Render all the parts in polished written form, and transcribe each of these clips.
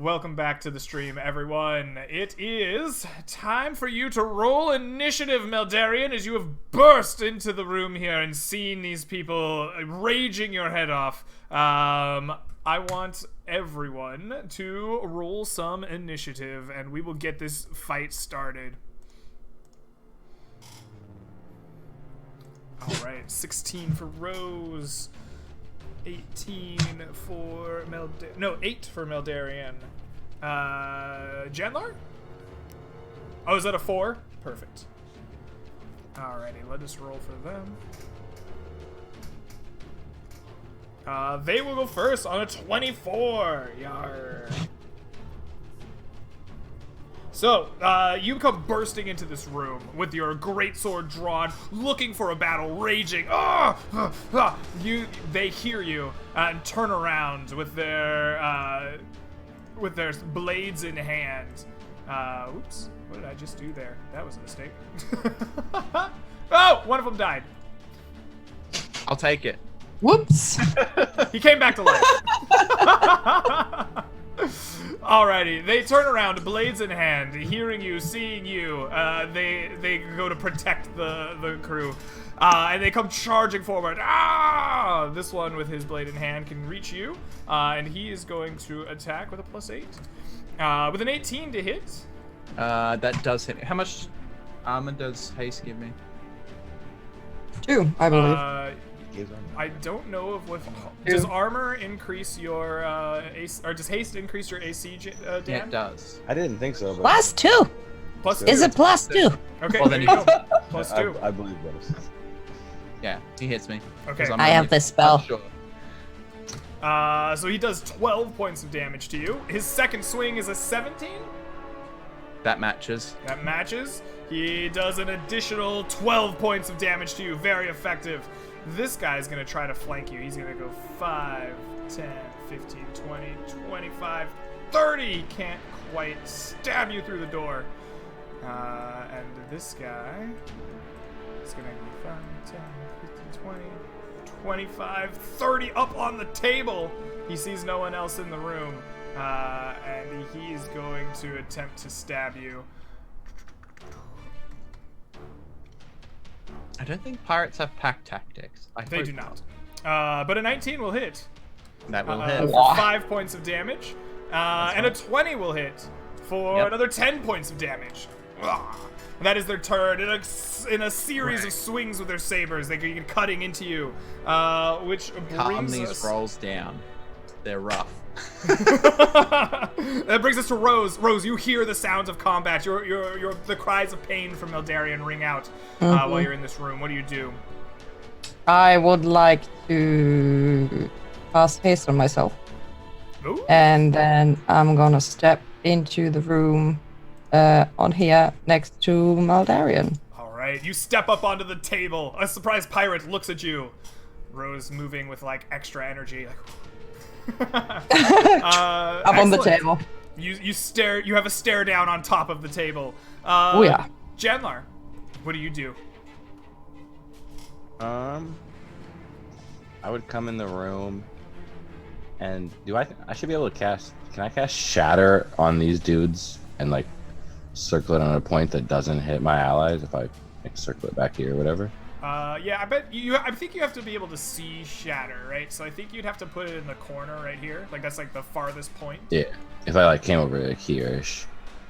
Welcome back to the stream, everyone. It is time for you to roll initiative, Meldarian, as you have burst into the room here and seen these people raging your head off. I want everyone to roll some initiative, and we will get this fight started. Alright, 16 for Rose. 18 for 8 for Meldarian. Genlar? Oh, is that a 4? Perfect. Alrighty, let us roll for them. They will go first on a 24. Yar. So, you come bursting into this room with your great sword drawn, looking for a battle, raging. They hear you and turn around with their blades in hand. Oops, what did I just do there? That was a mistake. Oh, one of them died. I'll take it. Whoops. He came back to life. Alrighty, they turn around, blades in hand, hearing you, seeing you. They go to protect the crew, and they come charging forward. This one with his blade in hand can reach you, and he is going to attack with a +8, with an 18 to hit. That does hit me. How much armor does haste give me? 2, I believe. I don't know if what does armor increase your AC, or does haste increase your AC, Dan? Yeah, it does. I didn't think so. But +2. +2. Is it +2? Okay, well, there then you go. +2. I believe that. Yeah, he hits me. Okay. I have this spell. Sure. So he does 12 points of damage to you. His second swing is a 17. That matches. That matches. He does an additional 12 points of damage to you. Very effective. This guy's going to try to flank you. He's going to go 5, 10, 15, 20, 25, 30. He can't quite stab you through the door. And this guy is going to go 5, 10, 15, 20, 25, 30 up on the table. He sees no one else in the room. And he's going to attempt to stab you. I don't think pirates have pack tactics. They do not. But a 19 will hit. That will hit. For 5 points of damage. And a 20 will hit for another 10 points of damage. And that is their turn. In a series of swings with their sabers, they get cutting into you. Which Calm brings these us... rolls down. They're rough. That brings us to Rose. Rose, you hear the sounds of combat. The cries of pain from Meldarian ring out while you're in this room. What do you do? I would like to cast haste on myself. Ooh. And then I'm gonna step into the room on here next to Meldarian. Alright, you step up onto the table. A surprised pirate looks at you. Rose moving with like extra energy. Like, Up on the table. You stare. You have a stare down on top of the table. Oh yeah. Genlar, what do you do? I would come in the room, and I should be able to cast. Can I cast Shatter on these dudes and like circle it on a point that doesn't hit my allies if I like, circle it back here or whatever? Yeah, I bet you. I think you have to be able to see Shatter, right? So I think you'd have to put it in the corner right here. Like that's like the farthest point. Yeah. If I like came over like here-ish,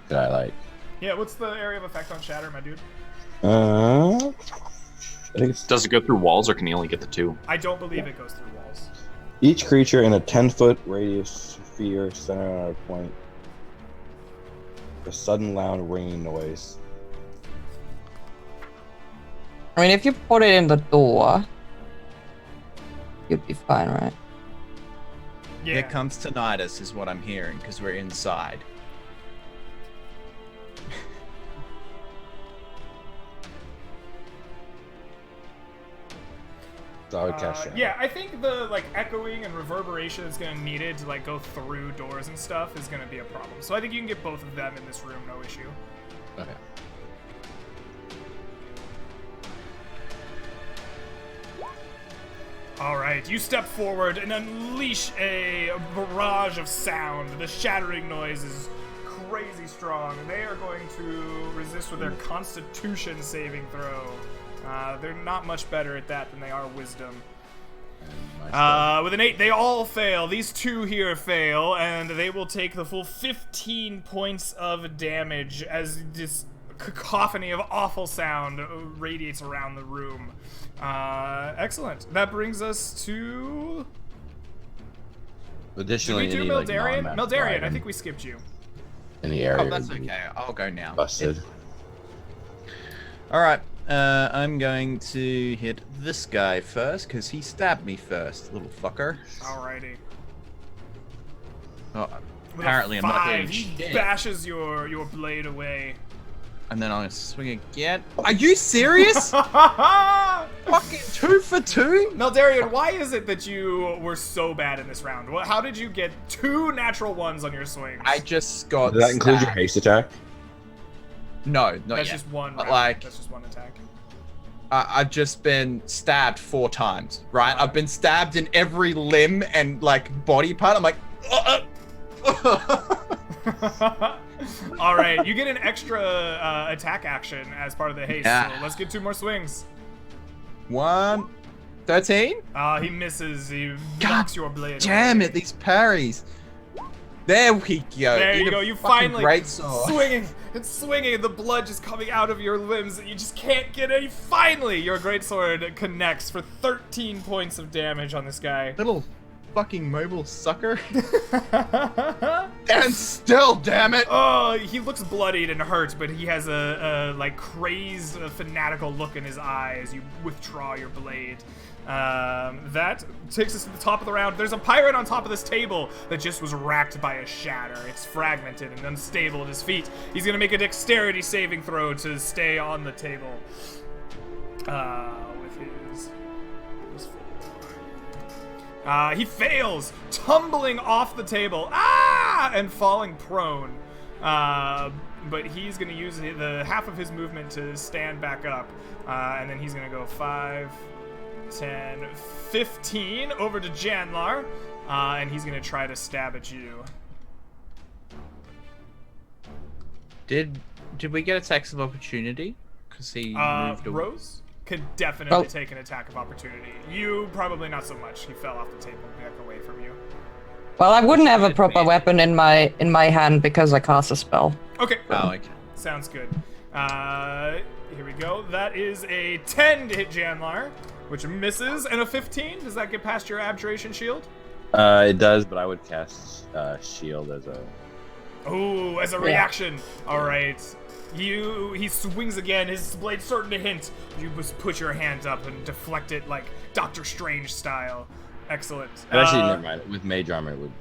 could I like? Yeah. What's the area of effect on Shatter, my dude? I think it's Does it go through walls, or can you only get the 2? I don't believe it goes through walls. each creature in a 10-foot radius sphere centered on a point. A sudden loud ringing noise. I mean, if you put it in the door, you'd be fine, right? Yeah. Here comes tinnitus is what I'm hearing, because we're inside. So I would cast Shatter. Yeah, I think the like echoing and reverberation that's gonna needed to like go through doors and stuff is gonna be a problem. So I think you can get both of them in this room, no issue. Okay. All right, you step forward and unleash a barrage of sound. The shattering noise is crazy strong. They are going to resist with their Constitution saving throw. They're not much better at that than they are Wisdom. With an 8, they all fail. These 2 here fail, and they will take the full 15 points of damage as this cacophony of awful sound radiates around the room. Excellent. That brings us to... Additionally, did we do any, Meldarian? like, Meldarian, I think we skipped you. in the area. Oh, that's okay. I'll go now. Busted. All right. I'm going to hit this guy first because he stabbed me first, little fucker. Alrighty. Oh, With apparently a I'm not 5, doing he shit. bashes your blade away. And then I'm gonna swing again. Are you serious? Meldarian, Fucking 2 for 2? why is it that you were so bad in this round? How did you get 2 natural ones on your swings? I just got. Does that include your stabbed. haste attack? No, not That's yet. just one. But, round. like- That's just one attack. I've just been stabbed 4 times, right? I've been stabbed in every limb and like body part. I'm like, All right, you get an extra attack action as part of the haste. Yeah. So let's get 2 more swings. 1, 13. He misses. He God knocks your blade. Damn away. it, these parries. There we go. There Eat you a go. You fucking finally great sword. swinging and swinging, and the blood just coming out of your limbs, and you just can't get any. Finally, your greatsword connects for 13 points of damage on this guy. Little fucking mobile sucker. And still, damn it. Oh, he looks bloodied and hurt, but he has a like crazed, fanatical look in his eye as you withdraw your blade. That takes us to the top of the round. There's a pirate on top of this table that just was racked by a shatter. It's fragmented and unstable at his feet. He's gonna make a dexterity saving throw to stay on the table. With his he fails, tumbling off the table, and falling prone. But he's gonna use the half of his movement to stand back up, and then he's gonna go 5, 10, 15 over to Janlar, and he's gonna try to stab at you. Did we get attacks of opportunity? Because he moved away. Rose could definitely Oh. take an attack of opportunity. You probably not so much. He fell off the table back away from you. Well, I wouldn't have a proper weapon in my hand because I cast a spell. Okay. Oh, okay. Sounds good. Here we go. That is a 10 to hit Janlar, which misses, and a 15. Does that get past your abjuration shield? It does, but I would cast shield as a. Oh, as a reaction. All right. He swings again. His blade's starting to hint. You just put your hand up and deflect it like Doctor Strange style. Excellent. But actually, never mind. With mage armor, it would.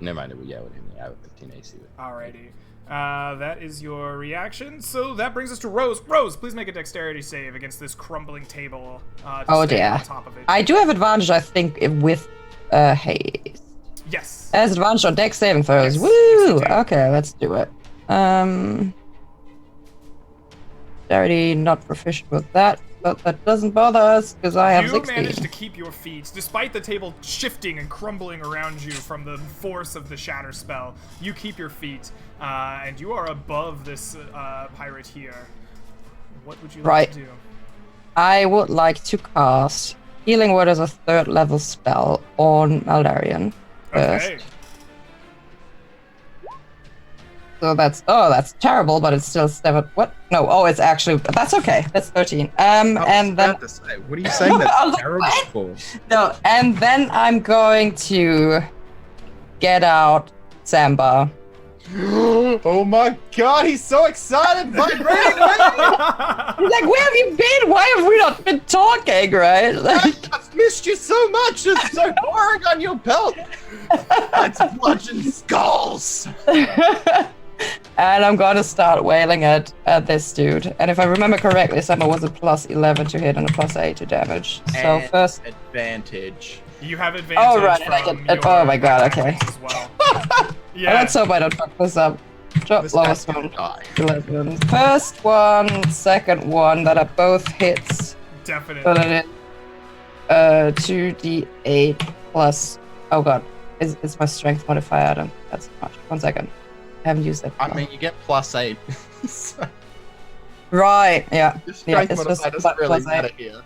Never mind. It would. Yeah, it would hit me. I have 15 AC. Alrighty. That is your reaction. So that brings us to Rose. Rose, please make a dexterity save against this crumbling table. To Oh stay dear. on top of it. I do have advantage, I think, with haste. Yes. As advantage on dex saving throws. Yes, Woo! yes, you do. Okay, let's do it. Already not proficient with that, but that doesn't bother us because I have You 16. managed to keep your feet, despite the table shifting and crumbling around you from the force of the shatter spell. You keep your feet, and you are above this pirate here. What would you like Right. to do? I would like to cast Healing Word as a 3rd level spell on Maldarian first. Okay. So that's terrible, but it's still 7. What? No, it's actually, that's okay. That's 13. And then, What are you saying I was that's like, terrible what? for? no, and then I'm going to get out Samba. Oh my god, he's so excited! Vibrating! He's like, where have you been? Why have we not been talking, right? Like, I've missed you so much! It's so boring on your belt! Let's bludgeon skulls! and I'm going to start wailing at this dude. And if I remember correctly, Samba was a plus 11 to hit and a plus 8 to damage. So And first... advantage. You have advantage. Oh, right, and I from get- your oh my god, okay. attacks as well. Yeah. Let's hope I don't fuck this up. Drop This lowest guy's one. gonna die. 11. First one, second one that are both hits. Definitely. But it is 2d8 plus. Oh god, it's my strength modifier, Adam. That's much. 1 second. I haven't used that. I mean, you get +8. So Right, yeah. your Yeah, strength it's just modifier doesn't really +8. matter here.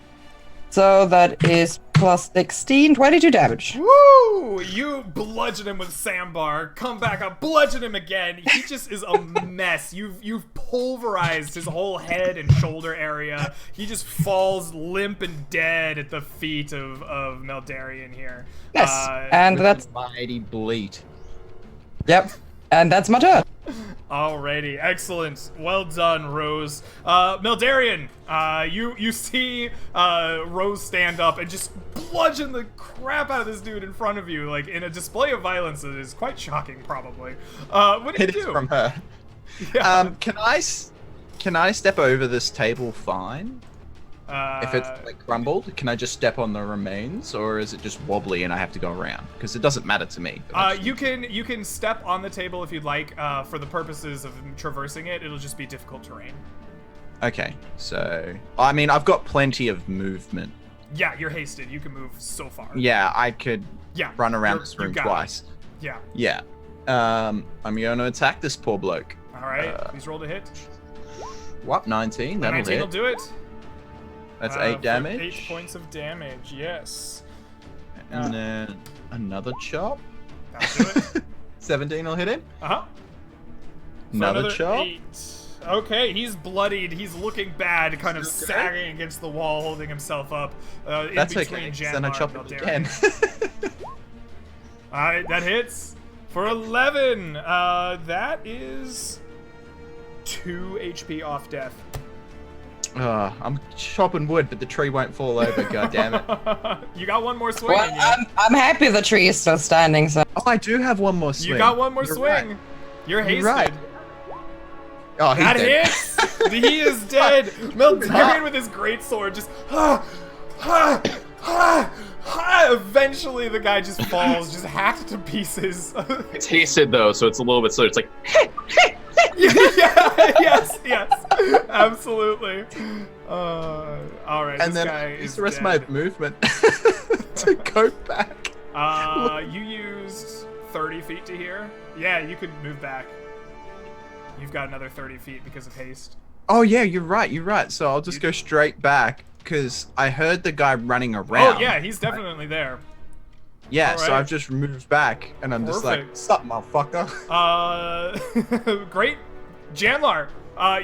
So that is plus 16, 22 damage. Woo! You bludgeon him with sandbar. Come back up, bludgeon him again. He just is a mess. You've pulverized his whole head and shoulder area. He just falls limp and dead at the feet of Meldarian here. Yes, and With that's a mighty bleat. yep, and that's my turn. Alrighty, excellent. Well done, Rose. Meldarian, you see Rose stand up and just bludgeon the crap out of this dude in front of you, like in a display of violence that is quite shocking, probably. What do you It is do? from her. Yeah. Can I step over this table fine? If it's like crumbled, can I just step on the remains, or is it just wobbly and I have to go around? Because it doesn't matter to me. You can step on the table if you'd like. For the purposes of traversing it, it'll just be difficult terrain. Okay, so I mean I've got plenty of movement. Yeah, you're hasted. You can move so far. Yeah, I could run around this you room got twice. it. Yeah. Yeah. I'm going to attack this poor bloke. All right. Please roll to hit. What? 19? That'll 19 will hit. do it. That's For 8 damage. 8 points of damage. Yes. And then another chop. That'll do it. 17 will hit him. Uh-huh. For Another chop. 8. Okay, he's bloodied. He's looking bad, kind of Okay. sagging against the wall, holding himself up. In That's between okay. 'Cause Janmar then I chop and it Meldarian. again. Alright, that hits. For 11, that is 2 HP off death. I'm chopping wood, but the tree won't fall over. God damn it! You got one more swing Well, in you. I'm happy the tree is still standing. So Oh, I do have one more swing. You got one more You're swing. right. You're hasted. You're right. Oh, he's That dead. hits! He is dead! Meldarian with his greatsword just eventually the guy just falls, just hacked to pieces. It's hasted though, so it's a little bit slow. It's like Yeah, yes, absolutely. Alright, And this then guy I is use the rest of dead. my movement to go back. You used 30 feet to here? Yeah, you could move back. You've got another 30 feet because of haste. Oh yeah, you're right. So I'll just go straight back because I heard the guy running around. Oh yeah, he's definitely there. Yeah, All so right. I've just moved back and I'm just like, Perfect. sup, motherfucker. Great. Janlar,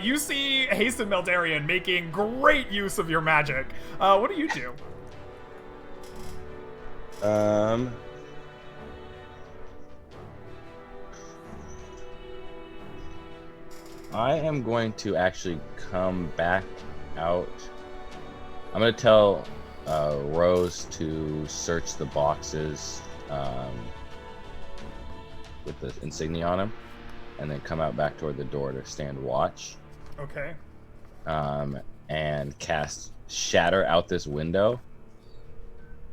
you see Hasted Meldarian making great use of your magic. What do you do? I am going to actually come back out. I'm going to tell Rose to search the boxes with the insignia on them, and then come out back toward the door to stand watch. Okay. And cast Shatter out this window,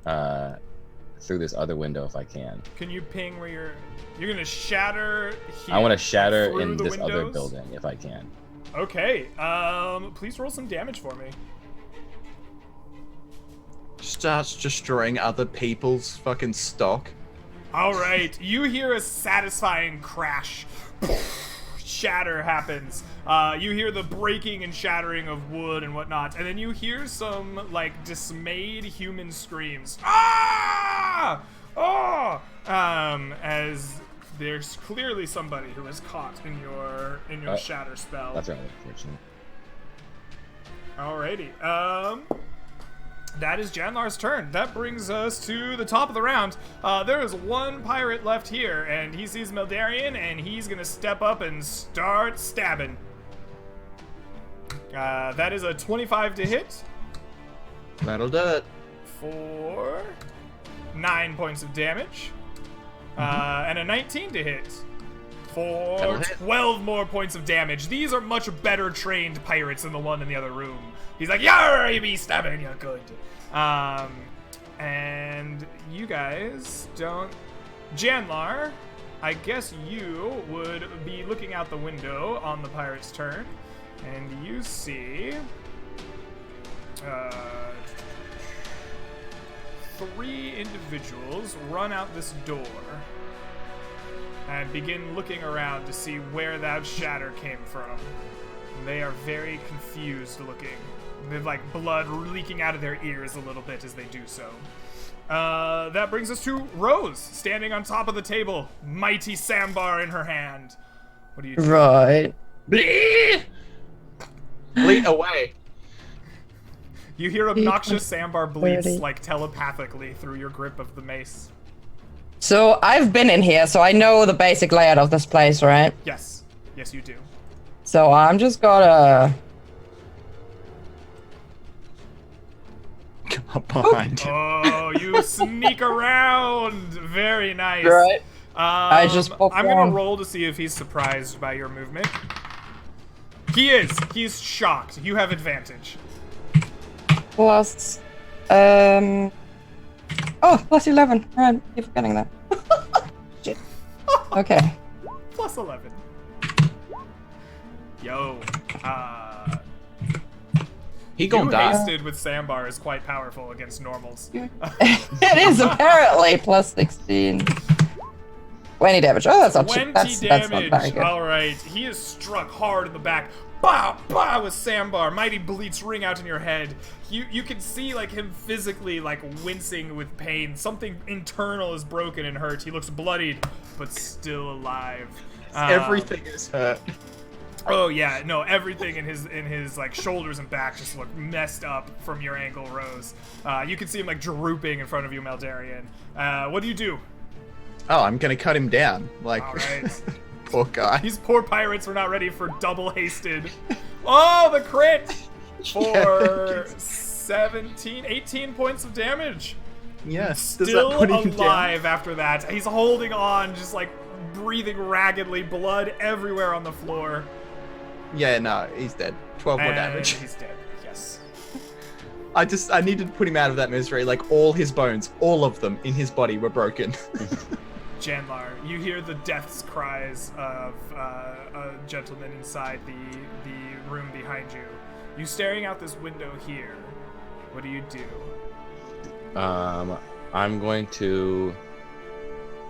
through this other window if I can. Can you ping where you're gonna shatter here? I want to shatter through in the this other windows? building if I can. Okay. Please roll some damage for me. Starts destroying other people's fucking stock. All right. You hear a satisfying crash. Shatter happens. You hear the breaking and shattering of wood and whatnot, and then you hear some like dismayed human screams. Ah! Oh! As there's clearly somebody who is caught in your shatter spell. That's rather unfortunate. Alrighty. That is Janlar's turn. That brings us to the top of the round. There is one pirate left here, and he sees Meldarian, and he's gonna step up and start stabbing. That is a 25 to hit That'll do it. for 9 points of damage, and a 19 to hit for That'll hit. 12 more points of damage. These are much better trained pirates than the one in the other room. He's like, "Yarr, you be stabbing, you're good." And you guys don't... Janlar, I guess you would be looking out the window on the pirate's turn, and you see... 3 individuals run out this door and begin looking around to see where that shatter came from. And they are very confused looking. They're like blood leaking out of their ears a little bit as they do so. That brings us to Rose, standing on top of the table, mighty sandbar in her hand. What do you do? Right. Bleed away. You hear obnoxious sandbar bleats like telepathically through your grip of the mace. So I've been in here, so I know the basic layout of this place, right? Yes. Yes, you do. So I'm just gonna... Come up behind him. Oh, you sneak around. Very nice. Right. I just I'm pop gonna down. roll to see if he's surprised by your movement. He is. He's shocked. You have advantage. Plus... Oh, plus 11. Right, keep forgetting that. Shit. Okay. Plus 11. Yo. He gonna die. Hasted with sandbar is quite powerful against normals. It is apparently plus 16. 20 damage. Oh, that's not 20 that's damage. not very good. All right. He is struck hard in the back. Bah, bah, with sandbar. Mighty bleats ring out in your head. You can see like him physically like wincing with pain. Something internal is broken and hurt. He looks bloodied, but still alive. Everything is hurt. Oh yeah, no, everything in his like shoulders and back just look messed up from your angle, Rose. You can see him like drooping in front of you, Meldarian. What do you do? Oh, I'm gonna cut him down. Like, All right. poor guy. These poor pirates were not ready for double hasted. Oh, the crit for 18 points of damage. Yes. Does Still that put him alive down? after that. He's holding on, just like breathing raggedly, blood everywhere on the floor. Yeah, no, he's dead. 12 more And damage. he's dead. Yes. I needed to put him out of that misery. Like, all his bones, all of them in his body were broken. Janlar, you hear the death's cries of a gentleman inside the room behind you. You staring out this window here. What do you do? I'm going to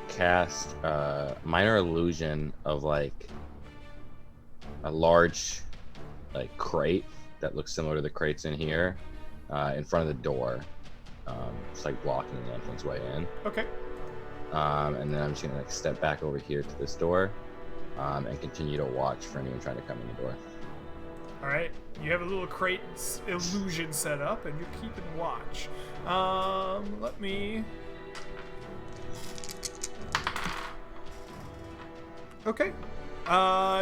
cast minor illusion of like a large like crate that looks similar to the crates in here in front of the door. Just like blocking the entrance way in. Okay. And then I'm just gonna like step back over here to this door and continue to watch for anyone trying to come in the door. All right. You have a little crate illusion set up, and you're keeping watch. Let me. Okay.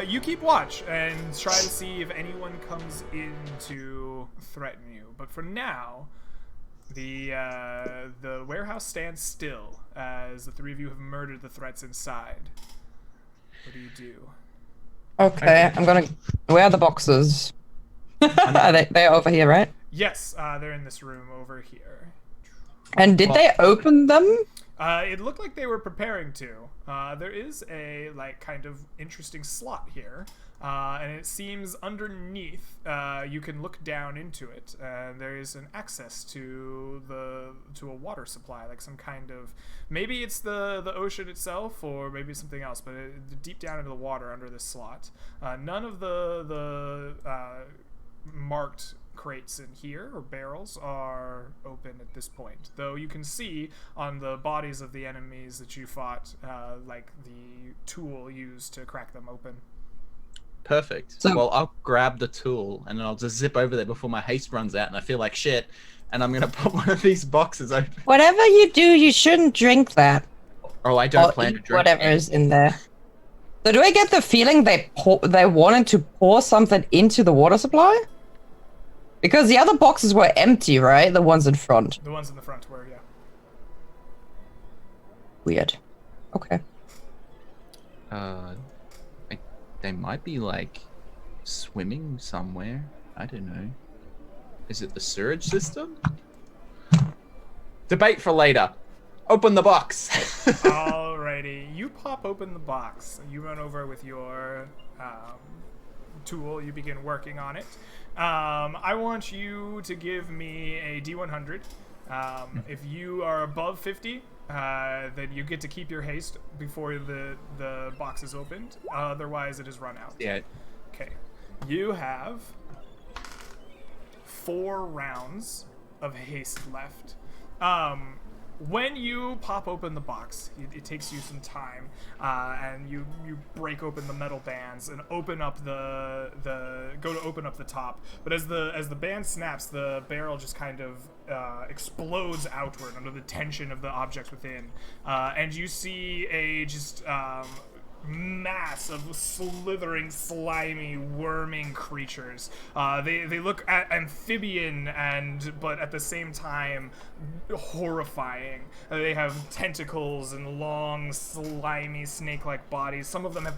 You keep watch and try to see if anyone comes in to threaten you. But for now, the warehouse stands still as the three of you have murdered the threats inside. What do you do? Okay, I'm gonna... Where are the boxes? They're over here, right? Yes, they're in this room over here. And did they open them? It looked like they were preparing to. There is a like kind of interesting slot here, and it seems underneath you can look down into it, and there is an access to a water supply, like some kind of maybe it's the ocean itself, or maybe something else. But deep down into the water under this slot, none of the marked crates in here or barrels are open at this point, though you can see on the bodies of the enemies that you fought like the tool used to crack them open. Perfect. So- Well, I'll grab the tool and then I'll just zip over there before my haste runs out and I feel like shit, and I'm gonna put one of these boxes open. Whatever you do, you shouldn't drink that. Oh, I don't Or plan to eat drink. whatever is in there. So do I get the feeling they wanted to pour something into the water supply? Because the other boxes were empty, right? The ones in front. The ones in the front were, yeah. Weird. Okay. They might be like swimming somewhere. I don't know. Is it the sewage system? Debate for later. Open the box. Alrighty, you pop open the box. You run over with your tool. You begin working on it. I want you to give me a D100. If you are above 50, then you get to keep your haste before the box is opened. Otherwise, it is run out. Yeah. Okay. You have 4 rounds of haste left. When you pop open the box, it takes you some time, and you break open the metal bands and open up go to open up the top. But as the band snaps, the barrel just kind of explodes outward under the tension of the object within, and you see a just mass of slithering, slimy, worming creatures. They look amphibian but at the same time horrifying. They have tentacles and long, slimy, snake-like bodies. Some of them have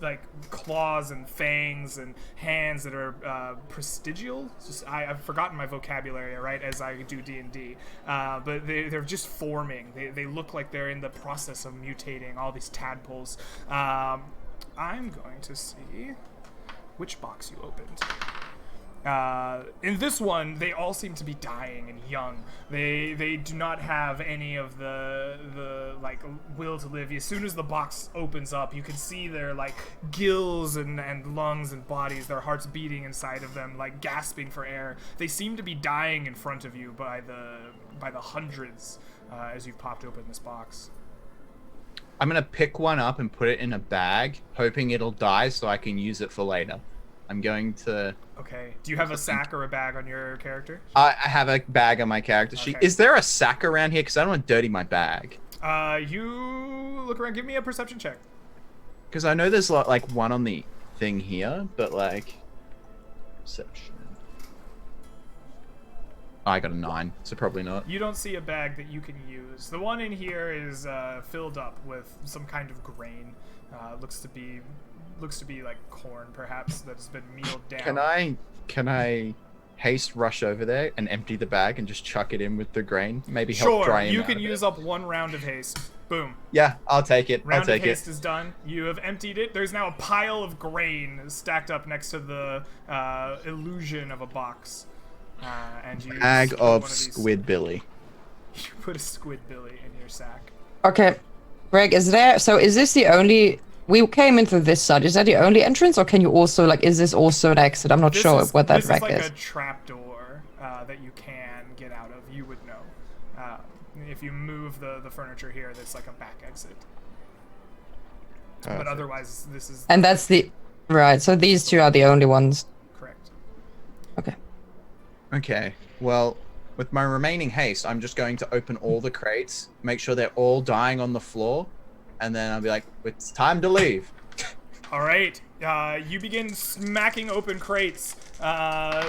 like claws and fangs and hands that are prestigial. I've forgotten my vocabulary, right, as I do D&D. But they're just forming. They look like they're in the process of mutating, all these tadpoles. I'm going to see which box you opened. In this one, they all seem to be dying and young. They do not have any of the like will to live. As soon as the box opens up, you can see their like gills and lungs and bodies, their hearts beating inside of them, like gasping for air. They seem to be dying in front of you by the hundreds as you've popped open this box. I'm gonna pick one up and put it in a bag, hoping it'll die so I can use it for later. I'm going to... Okay. Do you have a sack or a bag on your character? I have a bag on my character sheet. Okay. Is there a sack around here? Because I don't want to dirty my bag. You look around. Give me a perception check. Because I know there's like one on the thing here, but like... Perception... Oh, I got a 9, so probably not. You don't see a bag that you can use. The one in here is filled up with some kind of grain. Looks to be like corn, perhaps, that has been mealed down. Can I haste rush over there and empty the bag and just chuck it in with the grain? Maybe help dry him Sure, you out can a use bit. up 1 round of haste. Boom. Yeah, I'll take it. Round I'll take of haste it. is done. You have emptied it. There's now a pile of grain stacked up next to the illusion of a box. And you Bag put of one these- Squid Billy. You put a squid billy in your sack. Okay. Greg, is this the only... We came into this side. Is that the only entrance, or can you also, like, is this also an exit? I'm not sure what that rack This is like is. a trapdoor that you can get out of. You would know. If you move the furniture here, that's like a back exit. But otherwise, this is... And that's the... Right, so these two are the only ones. Correct. Okay. Okay, well, with my remaining haste, I'm just going to open all the crates, make sure they're all dying on the floor, and then I'll be like, it's time to leave. All right. You begin smacking open crates. All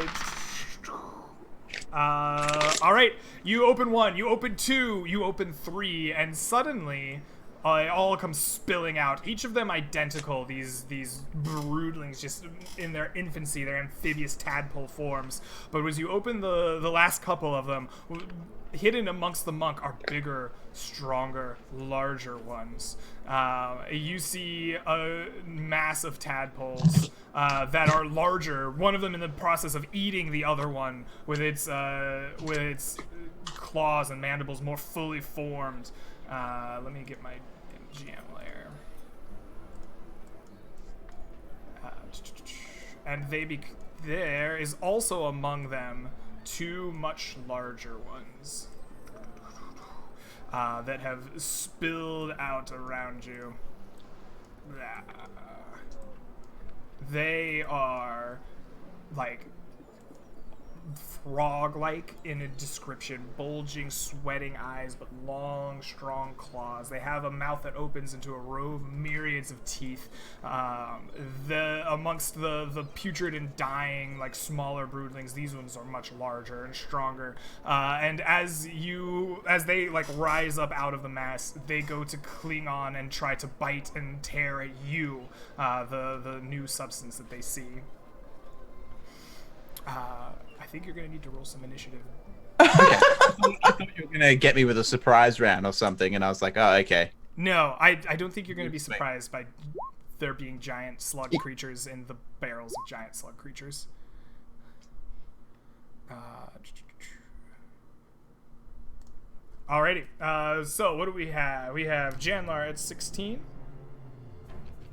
right. You open 1. You open 2. You open 3, and suddenly, it all comes spilling out. Each of them identical. These broodlings, just in their infancy, their amphibious tadpole forms. But as you open the last couple of them, hidden amongst the muck are bigger, stronger, larger ones. You see a mass of tadpoles that are larger. One of them in the process of eating the other one with its claws and mandibles more fully formed. Let me get my GM layer. And there is also among them 2 much larger ones that have spilled out around you. They are like frog-like in a description, bulging, sweating eyes, but long, strong claws. They have a mouth that opens into a row of myriads of teeth. Amongst the putrid and dying, like smaller broodlings, these ones are much larger and stronger. And as they like rise up out of the mass, they go to cling on and try to bite and tear at you, the new substance that they see. I think you're going to need to roll some initiative. I thought you were going to get me with a surprise round or something, and I was like, oh, okay. No, I don't think you're going to be surprised by there being giant slug creatures in the barrels of giant slug creatures. Alrighty. So what do we have? We have Janlar at 16.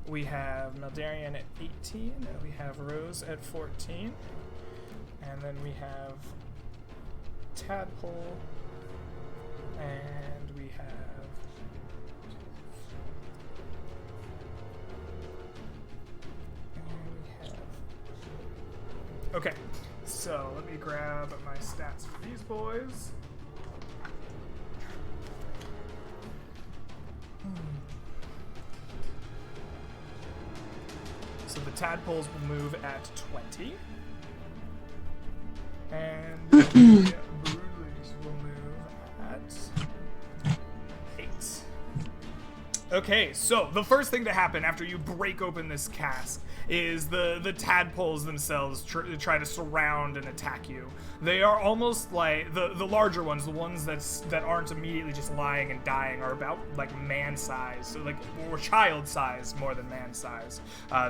We have Meldarian at 18. And we have Rose at 14. And then we have Tadpole. And we have... Okay, so let me grab my stats for these boys. So the tadpoles will move at 20. And the broodlings will move at 8. Okay, so the first thing to happen after you break open this cask is the tadpoles themselves try to surround and attack you. They are almost like the larger ones, the ones that aren't immediately just lying and dying, are about like man size, so like or child size more than man size.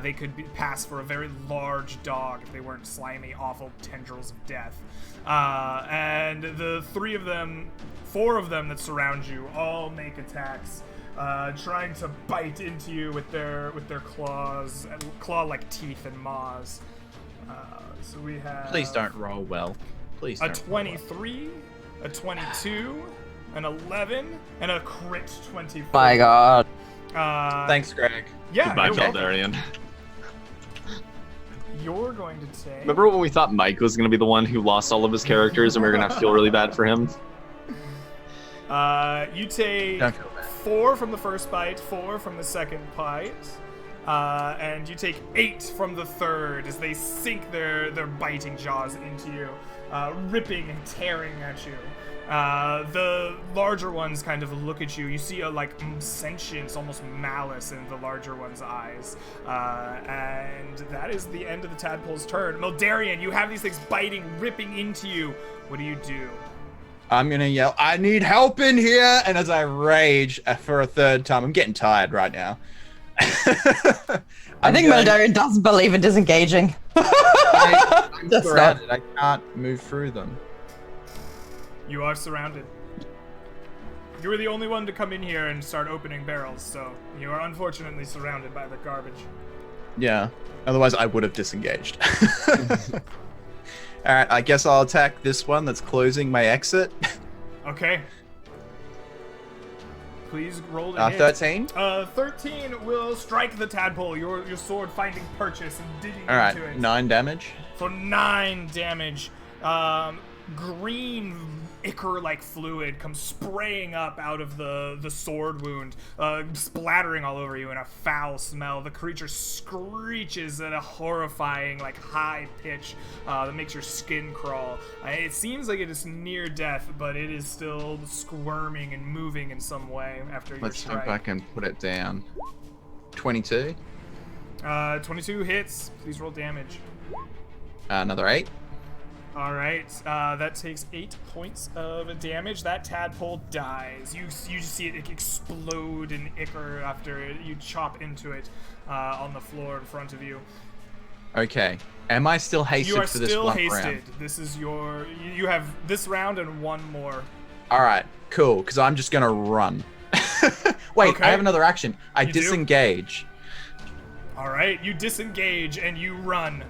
They could pass for a very large dog if they weren't slimy, awful tendrils of death. And the 4 of them that surround you all make attacks. Trying to bite into you with their claws, claw-like teeth and maws. So we have... Please don't roll well. Please don't. A 23, a 22, an 11, and a crit 24. My God. Thanks, Greg. Yeah, Goodbye, you're welcome. Meldarian. You're going to take... Remember when we thought Mike was going to be the one who lost all of his characters and we were going to have to feel really bad for him? You take Don't feel bad. 4 from the first bite, 4 from the second bite, and you take 8 from the third as they sink their biting jaws into you, ripping and tearing at you. The larger ones kind of look at you. You see a sentience, almost malice in the larger one's eyes. And that is the end of the tadpole's turn. Meldarian, you have these things biting, ripping into you. What do you do? I'm gonna yell, I need help in here! And as I rage for a third time, I'm getting tired right now. I think Meldarian doesn't believe in disengaging. I'm That's surrounded. I can't move through them. You are surrounded. You were the only one to come in here and start opening barrels, so you are unfortunately surrounded by the garbage. Yeah. Otherwise, I would have disengaged. Alright, I guess I'll attack this one that's closing my exit. Okay. Please roll to hit. 13. 13 will strike the tadpole, your sword finding purchase and digging Alright, into it. 9 damage. For 9 damage. Green ichor-like fluid comes spraying up out of the sword wound, splattering all over you in a foul smell. The creature screeches at a horrifying, high pitch that makes your skin crawl. It seems like it is near death, but it is still squirming and moving in some way after your Let's strike. jump back and put it down. 22. 22 hits. Please roll damage. Another 8. All right, that takes 8 points of damage. That tadpole dies. You just see it explode in ichor after you chop into it on the floor in front of you. Okay. Am I still hasted You are for this still one hasted. round? This is you have this round and one more. Alright, cool, because I'm just gonna run. Wait, Okay. I have another action. I You do? disengage. All right, you disengage and you run.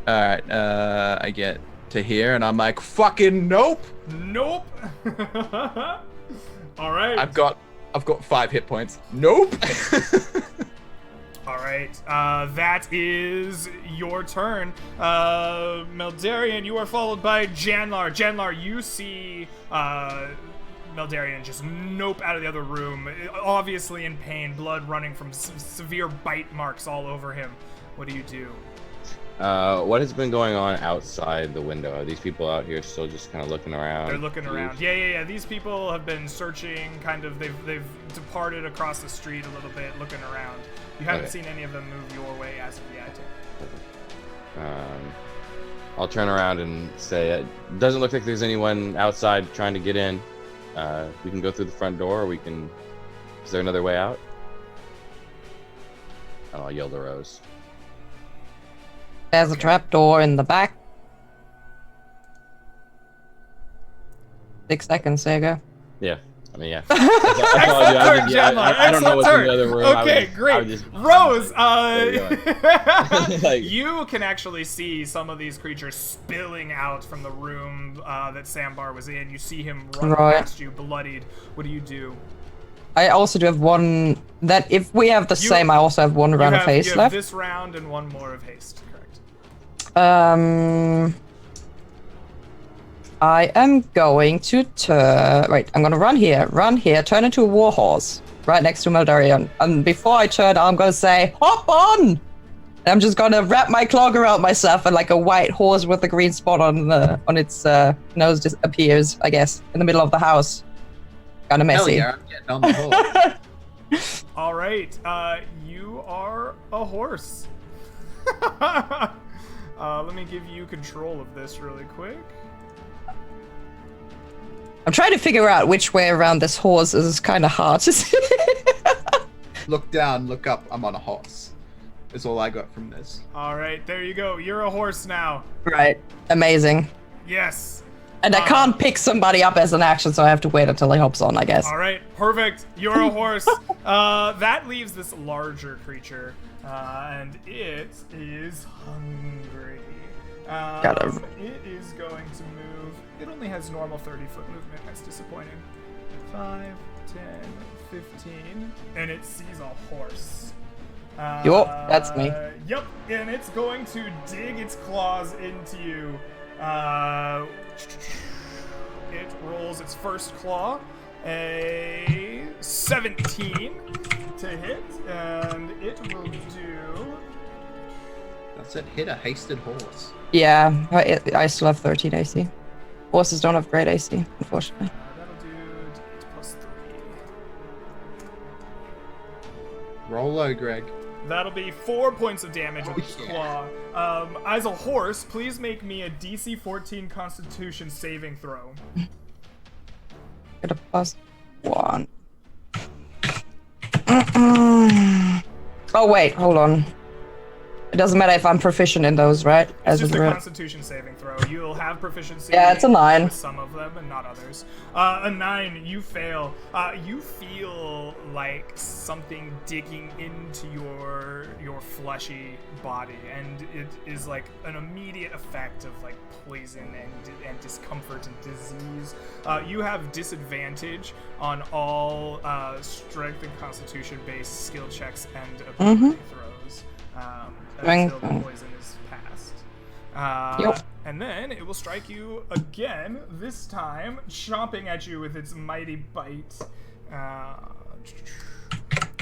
Alright, I get to here and I'm like, fucking nope! Nope. All right. I've got 5 hit points. Nope! All right, that is your turn. Meldarian, you are followed by Janlar. Janlar, you see Meldarian just nope out of the other room, obviously in pain, blood running from severe bite marks all over him. What do you do? What has been going on outside the window? Are these people out here still just kind of looking around? They're looking around. Yeah. These people have been searching, they've departed across the street a little bit, looking around. You haven't seen any of them move your way as of yet. I'll turn around and say, it doesn't look like there's anyone outside trying to get in. We can go through the front door, or we can... Is there another way out? I'll yell to Rose. There's a trapdoor in the back. 6 seconds, there you go. Yeah. I mean, yeah. That's all I do. Excellent turn, Chandler. I don't know what's in the other room. Okay, great. Rose, Like- you can actually see some of these creatures spilling out from the room that Sambar was in. You see him run past you, bloodied. What do you do? I also do have one. That if we have the same, I also have one round of haste you have left. This round and one more of haste, correct? I am going to turn. Wait, I'm gonna run here, turn into a warhorse right next to Meldarion. And before I turn, I'm gonna say, "Hop on!" And I'm just gonna wrap my clog around myself, and like a white horse with a green spot on its nose just appears, I guess, in the middle of the house. Kind of messy. Hell yeah, I'm getting on the horse. All right, you are a horse. Let me give you control of this really quick. I'm trying to figure out which way around this horse is kind of hard to see. Look down, look up. I'm on a horse. Is all I got from this. All right, there you go. You're a horse now. Right. Amazing. Yes. And I can't pick somebody up as an action, so I have to wait until he hops on, I guess. All right, perfect. You're a horse. That leaves this larger creature, and it is hungry. It is going to move. It only has normal 30-foot movement. That's disappointing. 5, 10, 15, and it sees a horse. Yup, that's me. Yep, and it's going to dig its claws into you. It rolls its first claw, a 17 to hit, and it will do. That's it. Hit a hasted horse. Yeah, I still have 13 AC. Horses don't have great AC, unfortunately. That'll do +3. Roll low, Greg. That'll be 4 points of damage with its claw. As a horse, please make me a DC 14 Constitution saving throw. Get a +1. Oh wait, hold on. It doesn't matter if I'm proficient in those, right? It's just a Constitution saving throw. You'll have proficiency. Yeah, it's a 9. With some of them and not others. A 9, you fail. You feel like something digging into your fleshy body, and it is like an immediate effect of like poison and discomfort and disease. You have disadvantage on all strength and Constitution based skill checks and ability throws. Until the poison is passed. And then it will strike you again, this time chomping at you with its mighty bite.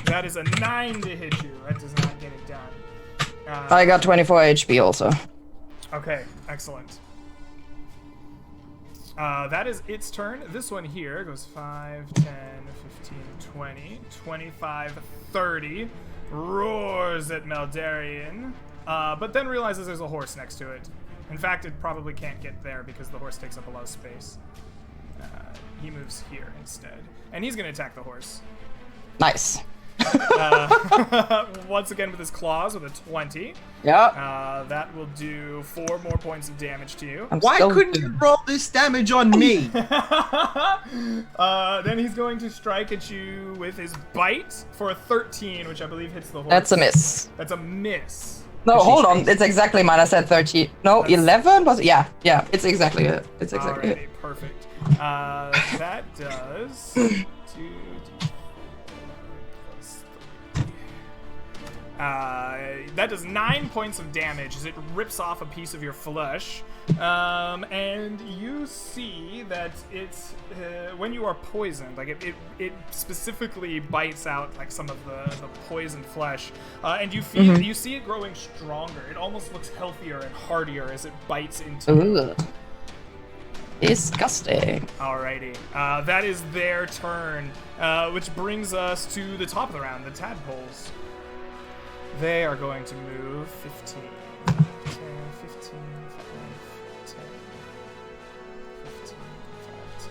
That is a 9 to hit you. That does not get it done. I got 24 HP also. Okay, excellent. That is its turn. This one here goes 5, 10, 15, 20, 25, 30. Roars at Meldarion, but then realizes there's a horse next to it. In fact, it probably can't get there because the horse takes up a lot of space. He moves here instead. And he's going to attack the horse. Nice. Once again with his claws with a 20. Yeah. That will do 4 more points of damage to you. Why couldn't you roll this damage on me? Then he's going to strike at you with his bite for a 13, which I believe hits the horse. That's a miss. That's a miss. No, hold on. It's exactly mine. I said 13. No, 11 was. Yeah, it's exactly it. It's exactly it. Perfect. That does 2d4 plus 3. That does 9 points of damage as it rips off a piece of your flesh. And you see that it's when you are poisoned, like it specifically bites out like some of the poisoned flesh, and you feel you see it growing stronger. It almost looks healthier and hardier as it bites into you. Disgusting. Alrighty, that is their turn, which brings us to the top of the round, the tadpoles. They are going to move 15, 10, 15, 5, 10, 15, 5, 10,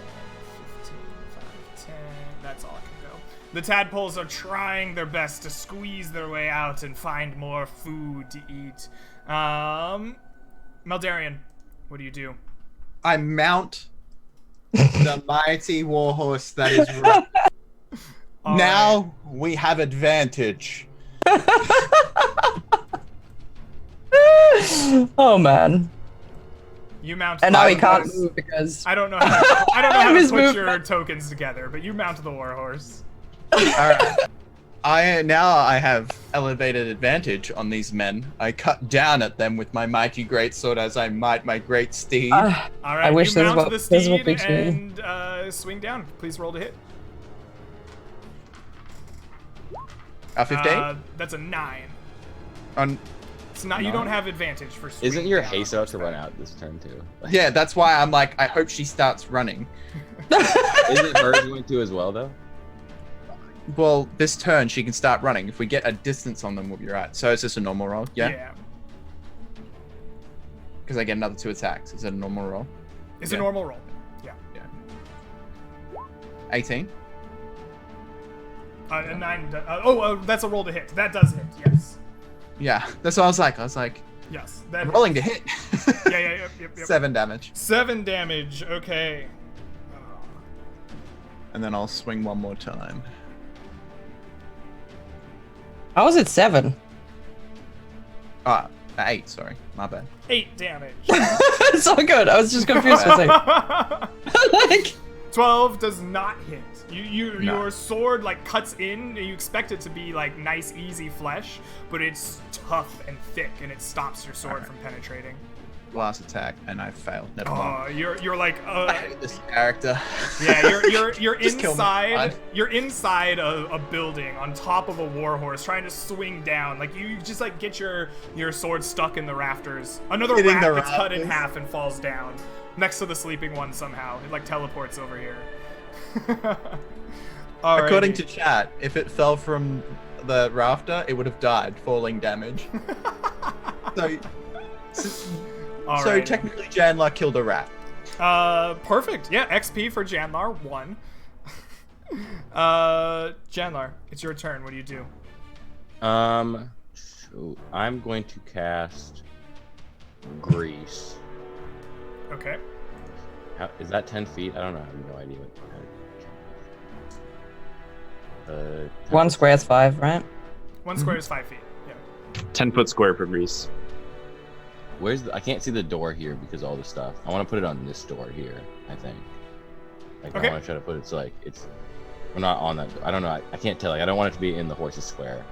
15, 5, 10. That's all I can go. The tadpoles are trying their best to squeeze their way out and find more food to eat. Meldarion, what do you do? I mount The mighty warhorse that is right. Now we have advantage. Oh man. You mount. And now he can't warhorse. move because I don't know how to His put movement. your tokens together, but you mount the warhorse. Alright. I have elevated advantage on these men. I cut down at them with my mighty greatsword as I might my great steed. All right. I wish you this mount was the this would steed be true. and swing down. Please roll to hit. 15? That's a 9. On It's not. You don't have advantage for swinging. Isn't your down haste on about to run horseback. out this turn too? Yeah, that's why I'm like, I hope she starts running. Isn't hers going to as well though? Well, this turn she can start running. If we get a distance on them, we'll be right. So is this a normal roll? Yeah? Because I get another 2 attacks. Is it a normal roll? It's Yeah. a normal roll. Yeah. 18? A 9. That's a roll to hit. That does hit. Yes. Yeah, that's what I was like. Yes. That I'm rolling to hit. Yep. 7 damage. 7 damage. Okay. And then I'll swing one more time. How is it 7? Ah, 8, sorry. My bad. 8 damage. So good. I was just confused for a second. Like 12 does not hit. No. Your sword like cuts in. You expect it to be like nice, easy flesh, but it's tough and thick, and it stops your sword from penetrating. Last attack, and I failed. Never mind. You're like I hate this character. yeah, you're Just kill me. inside. Fine. You're inside a building on top of a warhorse, trying to swing down. Like you just like get your sword stuck in the rafters. Another Hitting rat the gets cut in rafters. half and falls down next to the sleeping one somehow. It like teleports over here. According Alrighty. to chat, if it fell from the rafter, it would have died, falling damage. So Alrighty. technically, Janla killed a rat. Perfect. Yeah, XP for Janlar 1. Janlar, it's your turn. What do you do? So I'm going to cast Grease. Okay. Is that 10 feet? I don't know. I have no idea what. 1 square is 5, right? 1 square is 5 feet. Yeah. 10-foot square for Greece. Where's the? I can't see the door here because all the stuff. I want to put it on this door here. I think. Like Okay. I want to try to put it so like it's. We're not on that. I don't know. I can't tell. Like I don't want it to be in the horse's square.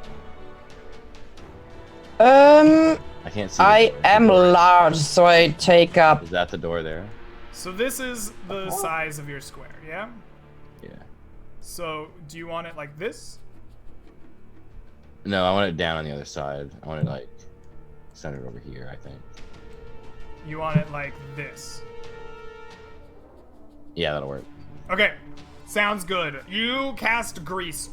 I can't see. the I door. am large, so I take up. Is that the door there? So this is the size of your square, yeah? Yeah. So do you want it like this? No, I want it down on the other side. I want it like centered over here. I think. You want it like this? Yeah, that'll work. Okay, sounds good. You cast grease.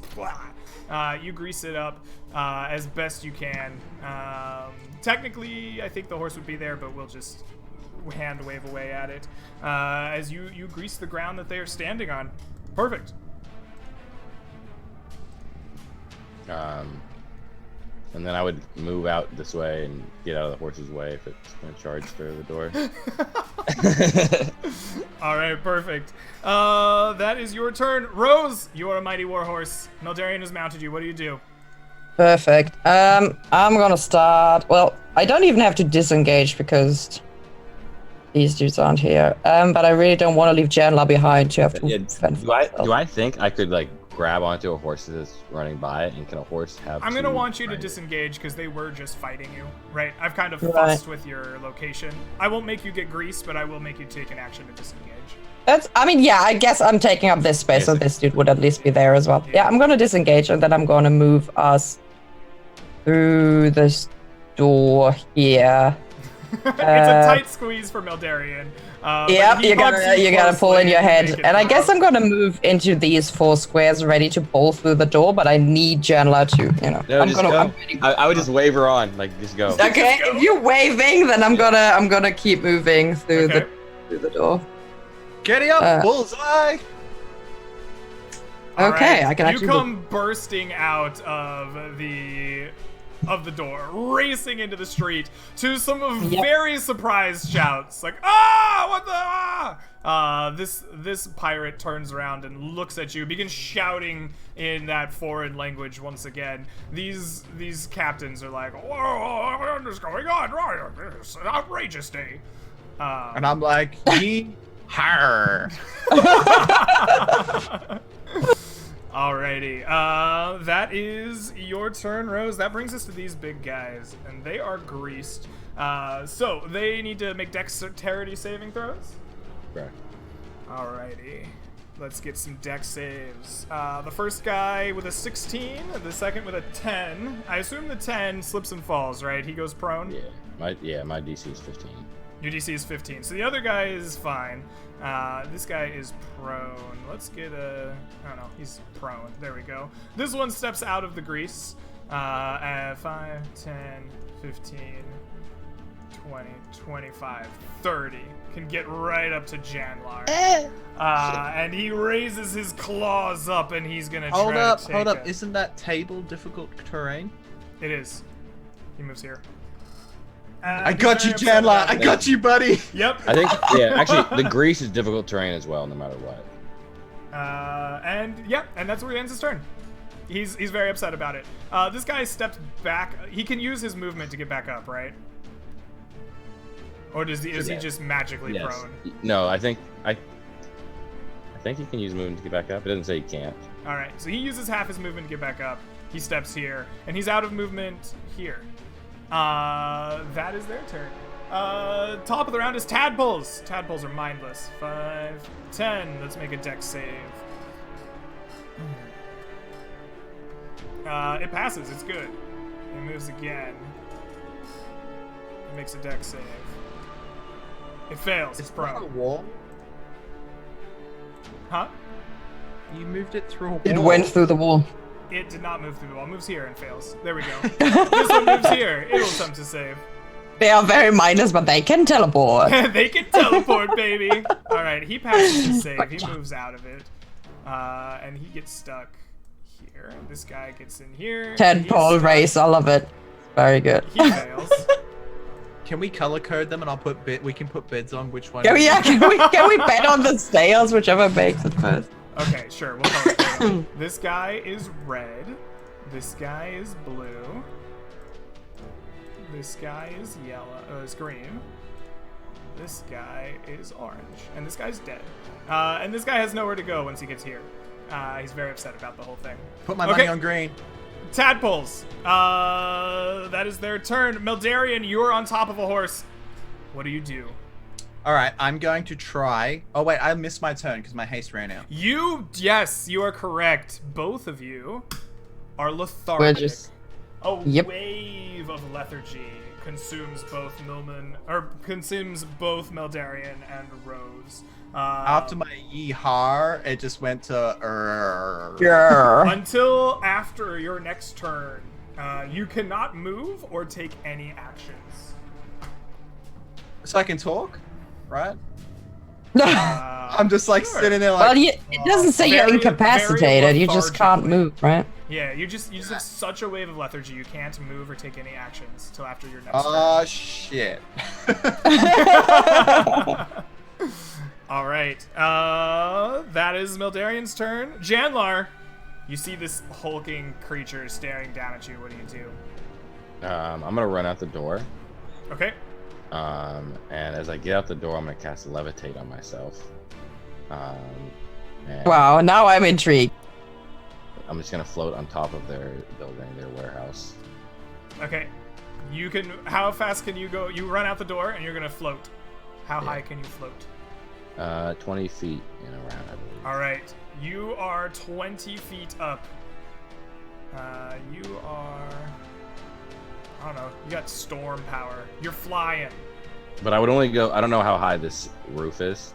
You grease it up as best you can. Technically, I think the horse would be there, but we'll just hand wave away at it as you grease the ground that they are standing on. Perfect. And then I would move out this way and get out of the horse's way if it's going to charge through the door. All right, perfect. That is your turn. Rose, you are a mighty warhorse. Meldarion has mounted you. What do you do? Perfect. I'm gonna start. Well, I don't even have to disengage because these dudes aren't here. But I really don't want to leave Janla behind to have to Yeah, fend for do myself. I think I could like grab onto a horse that's running by it, and can a horse have? I'm gonna two want you to riders? disengage because they were just fighting you, right? I've kind of Right. fussed with your location. I won't make you get grease, but I will make you take an action to disengage. I mean, yeah, I guess I'm taking up this space, so this dude would at least be there as well. Yeah, I'm gonna disengage, and then I'm gonna move us through this door here. It's a tight squeeze for Meldarion. But Yep, he you hugs gotta pull closely in your and head. make it And I guess through. I'm gonna move into these 4 squares ready to pull through the door, but I need Janla to, No, I'm just gonna. go. I would just wave her on, like just go. Okay, if you're waving, then I'm gonna keep moving through Okay. the door. Getting up, bullseye! All Okay, right, I can actually You come bursting out of the of the door, racing into the street to some of very surprised shouts, like, "Ah! What the ah!" This pirate turns around and looks at you, begins shouting in that foreign language once again. These captains are like, "Whoa, what is going on? It's an outrageous day." And I'm like, yee, har. Alrighty, that is your turn, Rose. That brings us to these big guys, and they are greased. So they need to make dexterity saving throws. Correct. Alrighty, let's get some dex saves. The first guy with a 16, the second with a 10. I assume the 10 slips and falls, right? He goes prone? Yeah, my DC is 15. Your DC is 15, so the other guy is fine. This guy is prone. Let's get a... I don't know, he's prone. There we go. This one steps out of the grease. At 5, 10, 15, 20, 25, 30. Can get right up to Janlar. And he raises his claws up and he's gonna try to take Hold up. it. Isn't that table difficult terrain? It is. He moves here. I got you, Chandler. I got you, buddy. Yep. I think, yeah, actually, the grease is difficult terrain as well, no matter what. And that's where he ends his turn. He's very upset about it. This guy stepped back. He can use his movement to get back up, right? Or is he just magically prone? No, I think he can use movement to get back up. It doesn't say he can't. All right, so he uses half his movement to get back up. He steps here, and he's out of movement here. That is their turn. Top of the round is Tadpoles. Tadpoles are mindless. 5, 10. Let's make a dex save. It passes. It's good. It moves again. It makes a dex save. It fails. It's that a prone. wall? Huh? You moved it through a wall. It went through the wall. It did not move through the wall. It moves here and fails. There we go. This one moves here. It will attempt to save. They are very mindless, but they can teleport. They can teleport, baby. All right, he passes the save. He moves out of it, and he gets stuck here. This guy gets in here. Tadpole race, I love it. Very good. He fails. Can we color code them and I'll put we can put bids on which one? Can we bet on the sales, whichever makes it first? Okay, sure. We'll color code him. This guy is red. This guy is blue. This guy is yellow. Is green. This guy is orange, and this guy's dead. And this guy has nowhere to go once he gets here. He's very upset about the whole thing. Put my money on green. Tadpoles. That is their turn. Meldarian, you are on top of a horse. What do you do? All right, I'm going to try. Oh wait, I missed my turn because my haste ran out. Yes, you are correct. Both of you are lethargic. A wave of lethargy consumes both Meldarian and Rose. After my yee-har, it just went to until after your next turn. You cannot move or take any actions. So I can talk, right? I'm just like sitting there like. Well, it doesn't say you're incapacitated. You just can't move, right? Yeah, you just have such a wave of lethargy. You can't move or take any actions till after your next turn. Oh shit. All right. That is Meldarian's turn. Janlar, you see this hulking creature staring down at you. What do you do? I'm gonna run out the door. Okay. And as I get out the door, I'm gonna cast Levitate on myself. Wow, now I'm intrigued. I'm just gonna float on top of their building, their warehouse. Okay. You can. How fast can you go? You run out the door and you're gonna float. How high can you float? 20 feet in a round, I believe. All right. You are 20 feet up. You are. I don't know. You got storm power. You're flying. But I would only go. I don't know how high this roof is,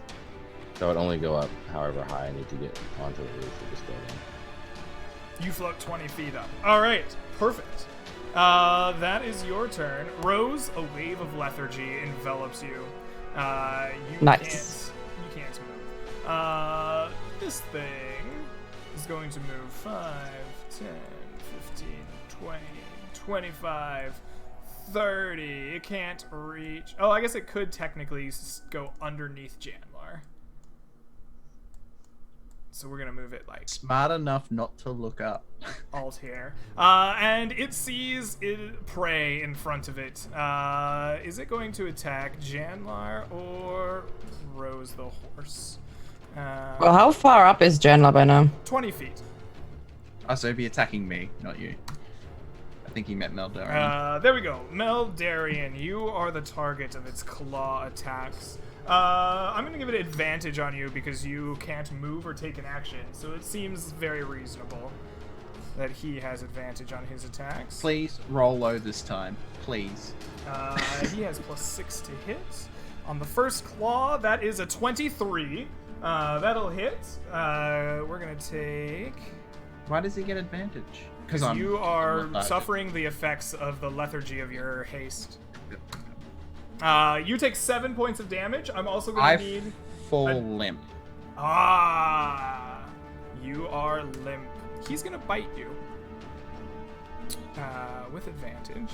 so I would only go up however high I need to get onto the roof of this building. You float 20 feet up. All right, perfect. That is your turn. Rose, a wave of lethargy envelops you. Nice. You can't move. This thing is going to move 5, 10, 15, 20, 25, 30. It can't reach. Oh, I guess it could technically go underneath Janlar. So we're gonna move it like Smart enough not to look up. alt here. And it sees prey in front of it. Is it going to attack Janlar or Rose the horse? Well, how far up is Janla by now? 20 feet. Oh, so he'd be attacking me, not you. I think he meant Meldarian. There we go. Meldarian, you are the target of its claw attacks. I'm going to give it advantage on you because you can't move or take an action, so it seems very reasonable that he has advantage on his attacks. Please roll low this time. Please. He has +6 to hit. On the first claw, that is a 23. That'll hit. We're going to take... Why does he get advantage? Because you are suffering the effects of the lethargy of your haste. You take 7 points of damage. I'm also going to need... fall limp. Ah! You are limp. He's going to bite you. With advantage.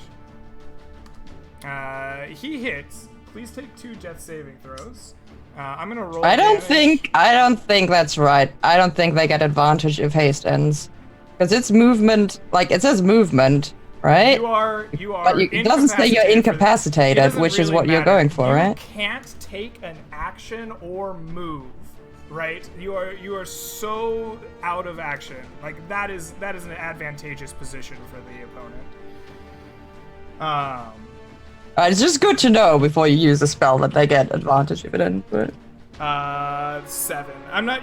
He hits. Please take 2 death saving throws. I'm going to roll I don't damage. think that's right. I don't think they get advantage if haste ends. Because it's movement, like, it says movement, right? You are But it doesn't say you're incapacitated, which is what you're going for, right? You can't take an action or move, right? You are so out of action. Like that is an advantageous position for the opponent. It's just good to know before you use a spell that they get advantage if it ends. But 7.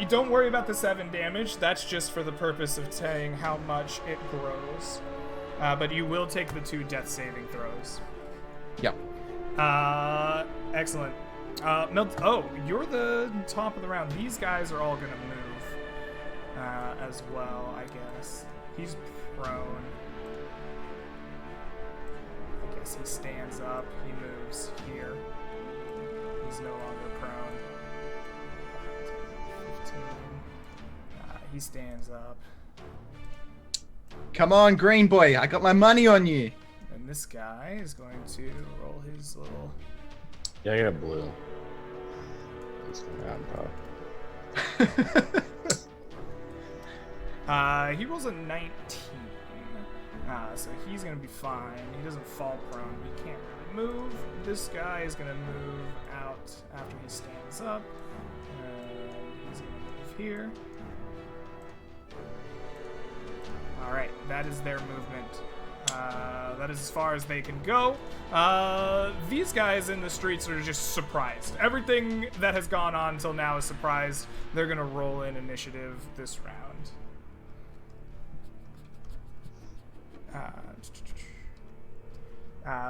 Don't worry about the 7 damage. That's just for the purpose of saying how much it grows. But you will take the 2 death saving throws. Yep. Excellent. You're the top of the round. These guys are all gonna move as well, I guess. He's prone. I guess he stands up. He moves here. He's no longer prone. 15. He stands up. Come on, green boy. I got my money on you. And this guy is going to roll his little... Yeah, I got blue. He's on top. He rolls a 19. So he's going to be fine. He doesn't fall prone. He can't really move. This guy is going to move out after he stands up. He's going to move here. Alright, that is their movement. That is as far as they can go. These guys in the streets are just surprised. Everything that has gone on until now is surprised. They're going to roll in initiative this round.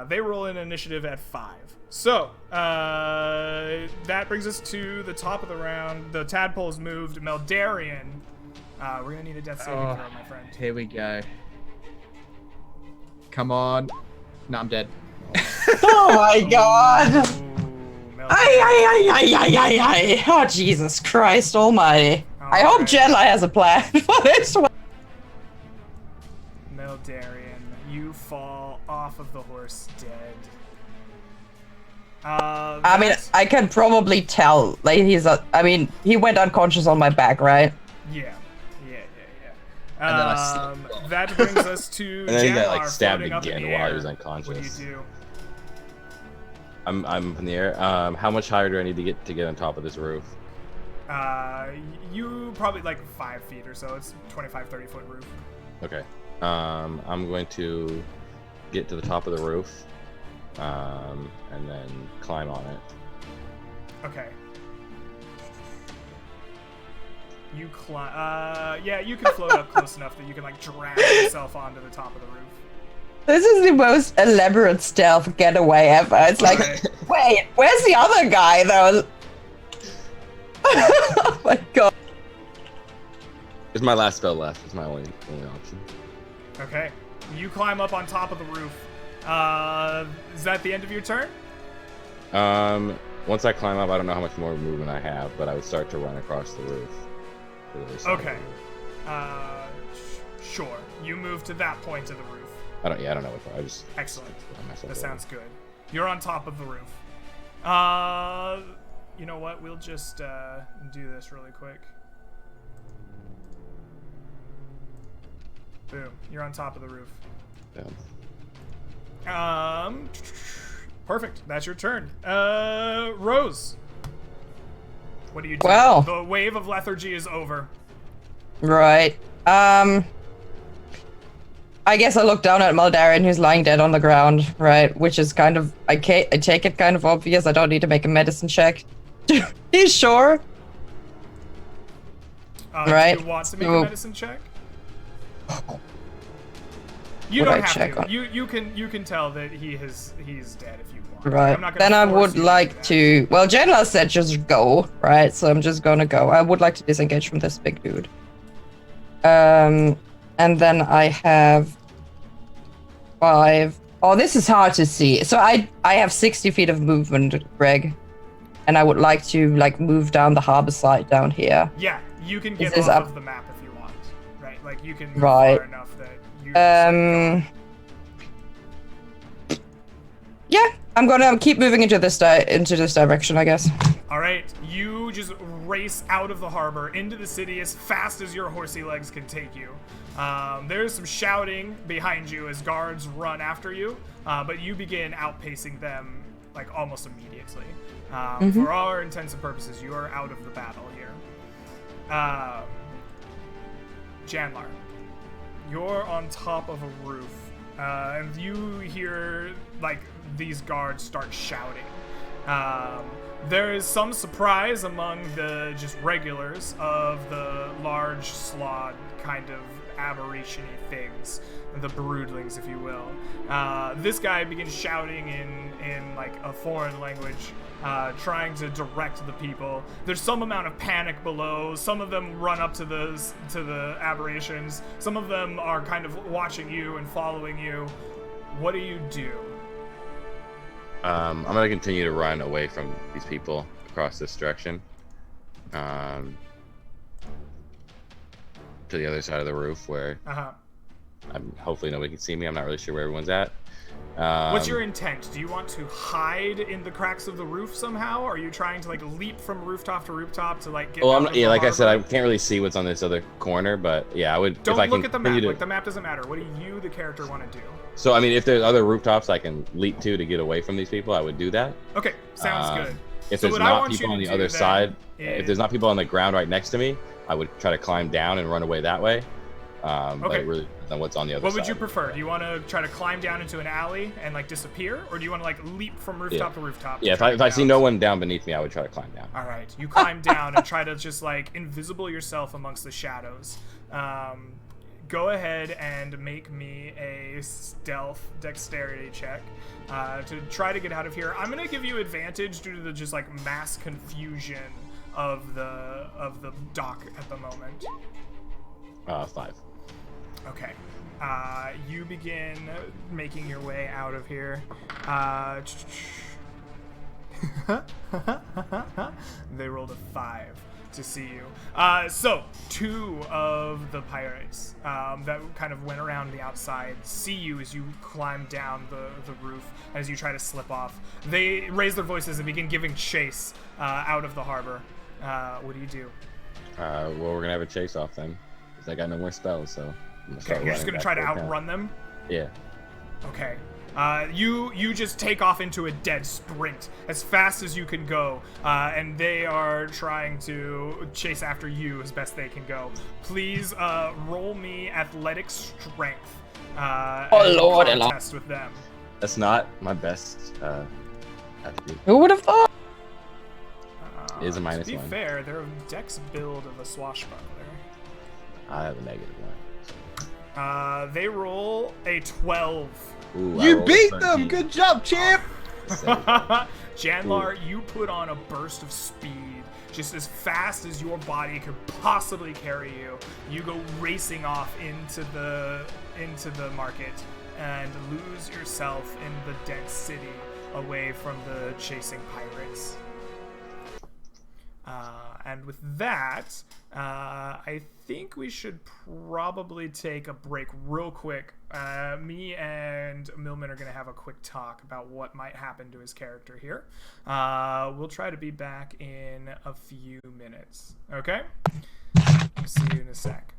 They roll in initiative at 5. So, that brings us to the top of the round. The tadpole's moved. Meldarian. We're going to need a death saving throw, my friend. Here we go. Come on. No, I'm dead. oh my god! Ooh, Ay. Oh Jesus Christ Almighty! I hope Jenla has a plan for this one. Meldarian, you fall off of the horse dead. I mean, I can probably tell. Like he went unconscious on my back, right? Yeah. And then I slipped. That brings us to And then he got Janlar like stabbed floating up in again the while air. he was unconscious. What do you do? I'm up in the air. How much higher do I need to get on top of this roof? You probably like 5 feet or so. It's 25-30 foot roof. Okay. I'm going to get to the top of the roof, and then climb on it. Okay. You climb. Yeah, you can float up close enough that you can like drag yourself onto the top of the roof. This is the most elaborate stealth getaway ever. It's like, wait, where's the other guy though? Oh my god. It's my last spell left. It's my only option. Okay. You climb up on top of the roof. Is that the end of your turn? Once I climb up, I don't know how much more movement I have, but I would start to run across the roof. To the other side of the Okay. roof. Sure. You move to that point of the roof. I don't know what. I just. Excellent. Myself That over. sounds good. You're on top of the roof. You know what? We'll just do this really quick. Boom. You're on top of the roof. Yeah. Perfect. That's your turn. Rose. What do you do? Well. The wave of lethargy is over. Right. I guess I look down at Muldarian, who's lying dead on the ground, right? Which is kind of, I take it kind of obvious. I don't need to make a medicine check. He's sure. Right. Do you want to make a medicine check? You Would don't I have check to. on- You can tell that he's dead if you want. Right. I'm not gonna Then I force would you like do that. to. Well, Jenla said just go, right? So I'm just gonna go. I would like to disengage from this big dude. And then I have 5. Oh, this is hard to see. So I have 60 feet of movement, Greg, and I would like to move down the harbor side down here. Yeah, you can get This off is of the map if you want. Right, like you can move Right. far enough that you. Yeah, I'm gonna keep moving into this direction, I guess. All right, you just race out of the harbor into the city as fast as your horsey legs can take you. There's some shouting behind you as guards run after you, but you begin outpacing them like almost immediately. For all our intents and purposes, you are out of the battle here. Janlar, you're on top of a roof, and you hear like these guards start shouting. There is some surprise among the just regulars of the large slod kind of aberration-y things, the broodlings, if you will. This guy begins shouting in like a foreign language, trying to direct the people. There's some amount of panic below. Some of them run up to the aberrations. Some of them are kind of watching you and following you. What do you do? I'm gonna continue to run away from these people across this direction, to the other side of the roof where hopefully nobody can see me. I'm not really sure where everyone's at. What's your intent? Do you want to hide in the cracks of the roof somehow? Or are you trying to like leap from rooftop to rooftop to like get? Well, out of the like I said, I harbor? can't really see what's on this other corner, but yeah, I would. Don't if I look can at the map. continue Like the map doesn't matter. What do you, the character, want to do? So I mean, if there's other rooftops I can leap to get away from these people, I would do that. Okay, sounds good. If So there's what I not want you people to on the do other then side, is- if there's not people on the ground right next to me, I would try to climb down and run away that way. But it really depends on what's on the other side. What would you prefer? Do you want to try to climb down into an alley and like disappear, or do you want to like leap from rooftop to rooftop? Yeah, if I see no one down beneath me, I would try to climb down. All right, you climb down and try to just like invisible yourself amongst the shadows. Go ahead and make me a stealth dexterity check to try to get out of here. I'm gonna give you advantage due to the just like mass confusion of the dock at the moment. 5. Okay. You begin making your way out of here. They rolled a 5 to see you. So, 2 of the pirates that kind of went around the outside see you as you climb down the roof, as you try to slip off. They raise their voices and begin giving chase out of the harbor. What do you do? Well, we're going to have a chase off then. Because I got no more spells, so... Okay, you're just gonna try to outrun them? Yeah. Okay. You just take off into a dead sprint as fast as you can go, and they are trying to chase after you as best they can go. Please roll me athletic strength. Oh Lord, contest with them. That's not my best attribute. Who would have thought? It is a -1. To be fair, they're a dex build of a swashbuckler. I have a -1. They roll a 12. Ooh, I You rolled a beat 13. them! Good job, champ! Janlar, you put on a burst of speed, just as fast as your body could possibly carry you. You go racing off into the market and lose yourself in the dense city, away from the chasing pirates. And with that, I think we should probably take a break real quick. Me and Millman are going to have a quick talk about what might happen to his character here. We'll try to be back in a few minutes. Okay? See you in a sec.